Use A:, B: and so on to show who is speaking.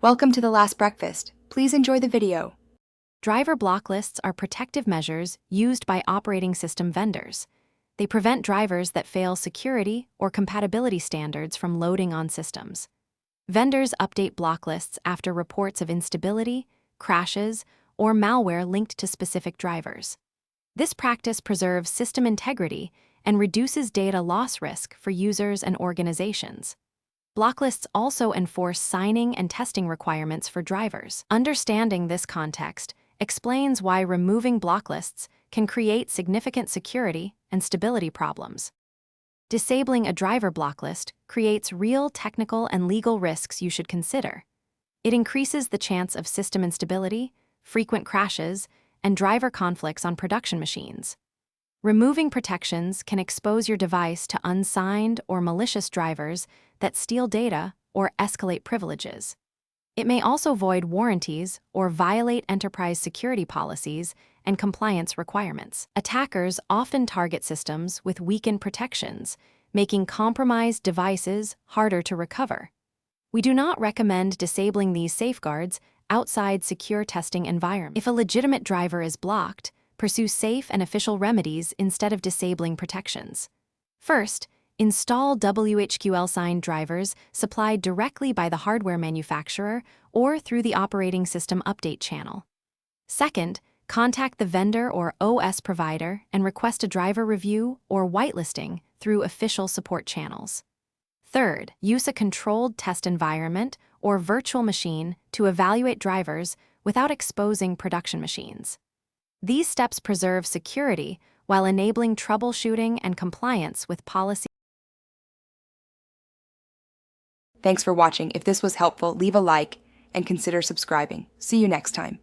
A: Welcome to The Last Breakfast. Please enjoy the video.
B: Driver blocklists are protective measures used by operating system vendors. They prevent drivers that fail security or compatibility standards from loading on systems. Vendors update blocklists after reports of instability, crashes, or malware linked to specific drivers. This practice preserves system integrity and reduces data loss risk for users and organizations. Blocklists also enforce signing and testing requirements for drivers. Understanding this context explains why removing blocklists can create significant security and stability problems. Disabling a driver blocklist creates real technical and legal risks you should consider. It increases the chance of system instability, frequent crashes, and driver conflicts on production machines. Removing protections can expose your device to unsigned or malicious drivers that steal data or escalate privileges. It may also void warranties or violate enterprise security policies and compliance requirements. Attackers often target systems with weakened protections, making compromised devices harder to recover. We do not recommend disabling these safeguards outside secure testing environments. If a legitimate driver is blocked, pursue safe and official remedies instead of disabling protections. First, install WHQL-signed drivers supplied directly by the hardware manufacturer or through the operating system update channel. Second, contact the vendor or OS provider and request a driver review or whitelisting through official support channels. Third, use a controlled test environment or virtual machine to evaluate drivers without exposing production machines. These steps preserve security while enabling troubleshooting and compliance with policy.
A: Thanks for watching. If this was helpful, leave a like and consider subscribing. See you next time.